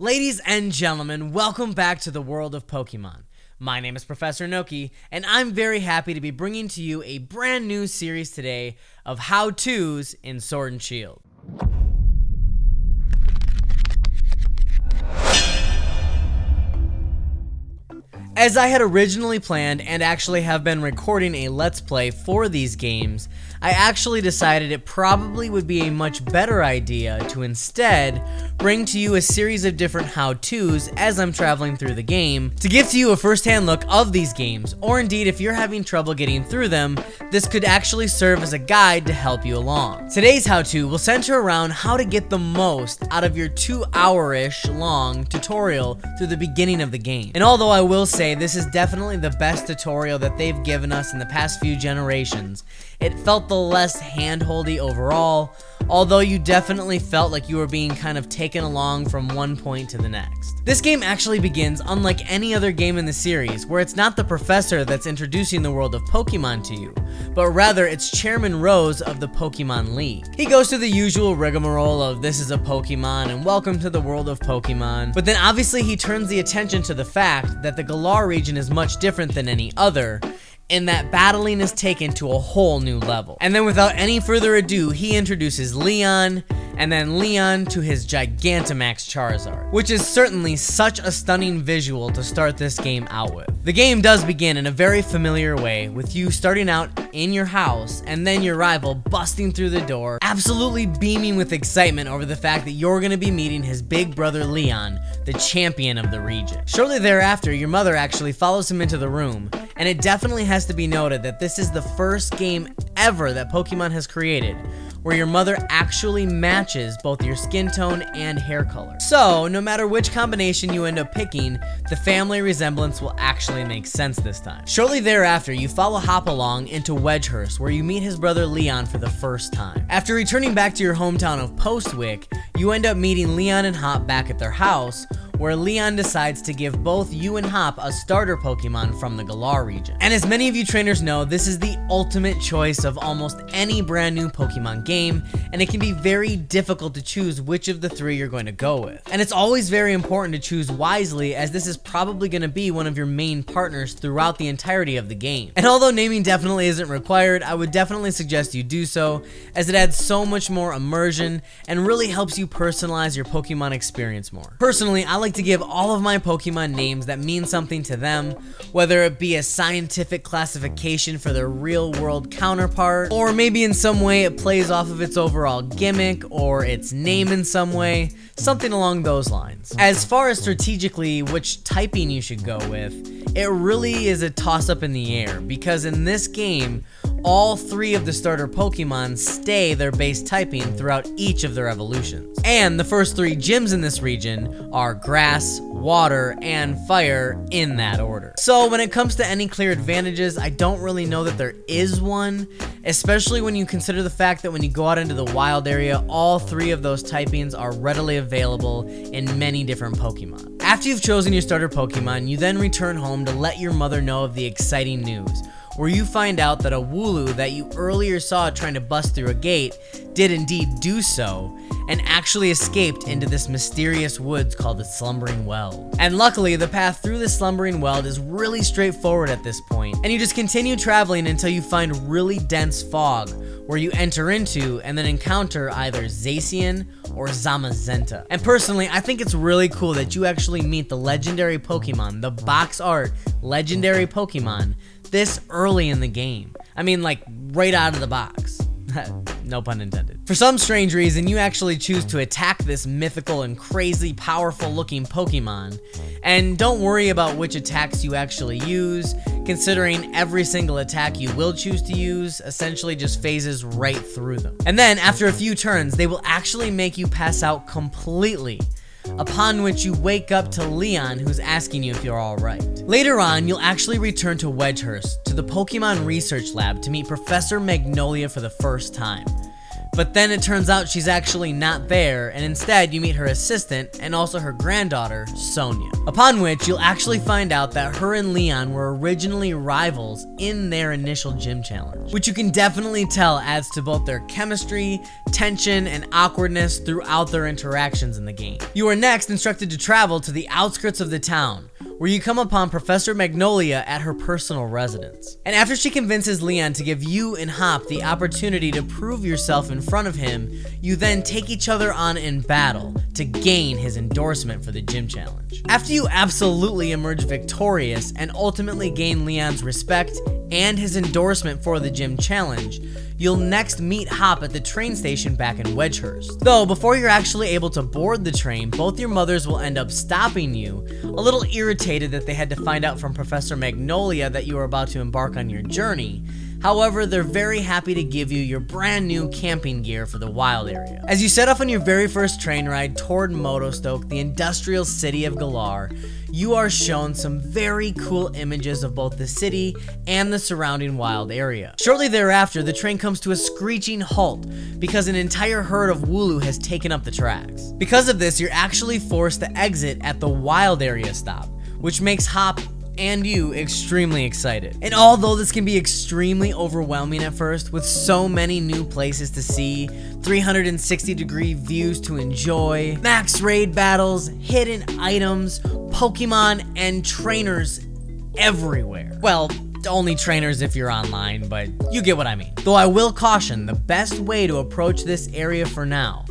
Ladies and gentlemen, welcome back to the world of Pokemon. My name is Professor Noki, and I'm very happy to be bringing to you a brand new series today of how-tos in Sword and Shield. As I had originally planned and actually have been recording a Let's Play for these games, I actually decided it probably would be a much better idea to instead bring to you a series of different how-tos as I'm traveling through the game to give to you a first-hand look of these games, or indeed if you're having trouble getting through them, this could actually serve as a guide to help you along. Today's how-to will center around how to get the most out of your 2-hour-ish long tutorial through the beginning of the game. And although I will say this is definitely the best tutorial that they've given us in the past few generations, it felt the less hand-holdy overall, although you definitely felt like you were being kind of taken along from one point to the next. This game actually begins unlike any other game in the series, where it's not the professor that's introducing the world of Pokemon to you, but rather it's Chairman Rose of the Pokemon League. He goes through the usual rigmarole of this is a Pokemon and welcome to the world of Pokemon, but then obviously he turns the attention to the fact that the Galar region is much different than any other, in that battling is taken to a whole new level. And then without any further ado, he introduces Leon, and then Leon to his Gigantamax Charizard, which is certainly such a stunning visual to start this game out with. The game does begin in a very familiar way, with you starting out in your house, and then your rival busting through the door, absolutely beaming with excitement over the fact that you're gonna be meeting his big brother Leon, the champion of the region. Shortly thereafter, your mother actually follows him into the room, and it definitely has to be noted that this is the first game ever that Pokemon has created where your mother actually matches both your skin tone and hair color. So, no matter which combination you end up picking, the family resemblance will actually make sense this time. Shortly thereafter, you follow Hopalong into Wedgehurst, where you meet his brother Leon for the first time. After returning back to your hometown of Postwick, you end up meeting Leon and Hop back at their house, where Leon decides to give both you and Hop a starter Pokemon from the Galar region. And as many of you trainers know, this is the ultimate choice of almost any brand new Pokemon game, and it can be very difficult to choose which of the three you're going to go with. And it's always very important to choose wisely, as this is probably going to be one of your main partners throughout the entirety of the game. And although naming definitely isn't required, I would definitely suggest you do so, as it adds so much more immersion and really helps you personalize your Pokemon experience more. Personally, I like to give all of my Pokemon names that mean something to them, whether it be a scientific classification for their real world counterpart, or maybe in some way it plays off of its overall gimmick or its name in some way, something along those lines. As far as strategically which typing you should go with, it really is a toss-up in the air, because in this game, all three of the starter Pokemon stay their base typing throughout each of their evolutions. And the first three gyms in this region are grass, water, and fire in that order. So when it comes to any clear advantages, I don't really know that there is one, especially when you consider the fact that when you go out into the wild area, all three of those typings are readily available in many different Pokemon. After you've chosen your starter Pokemon, you then return home to let your mother know of the exciting news, where you find out that a Wooloo that you earlier saw trying to bust through a gate did indeed do so, and actually escaped into this mysterious woods called the Slumbering Well. And luckily, the path through the Slumbering Well is really straightforward at this point, and you just continue traveling until you find really dense fog, where you enter into and then encounter either Zacian or Zamazenta. And personally, I think it's really cool that you actually meet the legendary Pokemon, the box art legendary Pokemon, this early in the game. I mean, like, right out of the box. No pun intended. For some strange reason, you actually choose to attack this mythical and crazy powerful looking Pokemon. And don't worry about which attacks you actually use, considering every single attack you will choose to use essentially just phases right through them. And then, after a few turns, they will actually make you pass out completely, upon which you wake up to Leon, who's asking you if you're alright. Later on, you'll actually return to Wedgehurst, to the Pokemon Research Lab, to meet Professor Magnolia for the first time. But then it turns out she's actually not there, and instead you meet her assistant and also her granddaughter, Sonia. Upon which you'll actually find out that her and Leon were originally rivals in their initial gym challenge, which you can definitely tell adds to both their chemistry, tension, and awkwardness throughout their interactions in the game. You are next instructed to travel to the outskirts of the town, where you come upon Professor Magnolia at her personal residence. And after she convinces Leon to give you and Hop the opportunity to prove yourself in front of him, you then take each other on in battle to gain his endorsement for the gym challenge. After you absolutely emerge victorious and ultimately gain Leon's respect and his endorsement for the gym challenge, you'll next meet Hop at the train station back in Wedgehurst. Though before you're actually able to board the train, both your mothers will end up stopping you, a little irritated that they had to find out from Professor Magnolia that you were about to embark on your journey. However, they're very happy to give you your brand new camping gear for the wild area. As you set off on your very first train ride toward Motostoke, the industrial city of Galar, you are shown some very cool images of both the city and the surrounding wild area. Shortly thereafter, the train comes to a screeching halt because an entire herd of Wooloo has taken up the tracks. Because of this, you're actually forced to exit at the wild area stop, which makes Hop and you extremely excited. And although this can be extremely overwhelming at first, with so many new places to see, 360-degree views to enjoy, max raid battles, hidden items, Pokemon, and trainers everywhere. Well, only trainers if you're online, but you get what I mean. Though I will caution, the best way to approach this area for now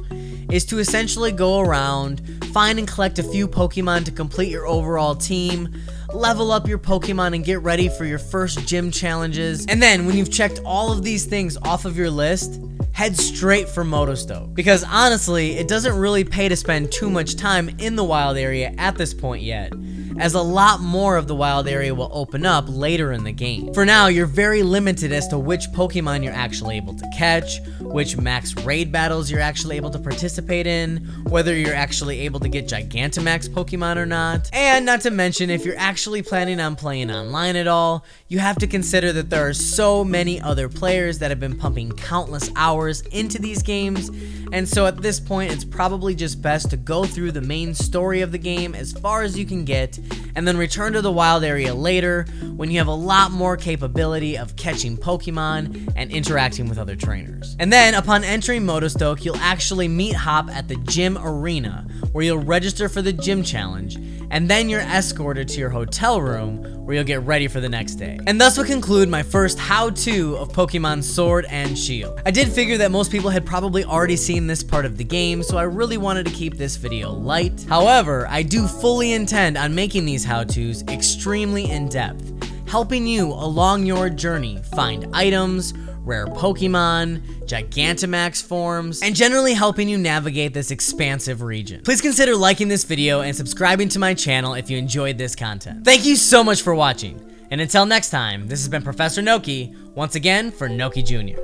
is to essentially go around, find and collect a few Pokemon to complete your overall team, level up your Pokemon and get ready for your first gym challenges, and then when you've checked all of these things off of your list, head straight for Motostoke. Because honestly, it doesn't really pay to spend too much time in the wild area at this point yet, as a lot more of the wild area will open up later in the game. For now, you're very limited as to which Pokemon you're actually able to catch, which max raid battles you're actually able to participate in, whether you're actually able to get Gigantamax Pokemon or not, and not to mention if you're actually planning on playing online at all, you have to consider that there are so many other players that have been pumping countless hours into these games, and so at this point it's probably just best to go through the main story of the game as far as you can get, and then return to the wild area later when you have a lot more capability of catching Pokemon and interacting with other trainers. And then upon entering Motostoke, you'll actually meet Hop at the gym arena, where you'll register for the gym challenge, and then you're escorted to your hotel room where you'll get ready for the next day. And thus would conclude my first how-to of Pokemon Sword and Shield. I did figure that most people had probably already seen this part of the game, so I really wanted to keep this video light. However, I do fully intend on making these how-tos extremely in-depth, helping you along your journey find items, rare Pokemon, Gigantamax forms, and generally helping you navigate this expansive region. Please consider liking this video and subscribing to my channel if you enjoyed this content. Thank you so much for watching, and until next time, this has been Professor Noki, once again for Noki Jr.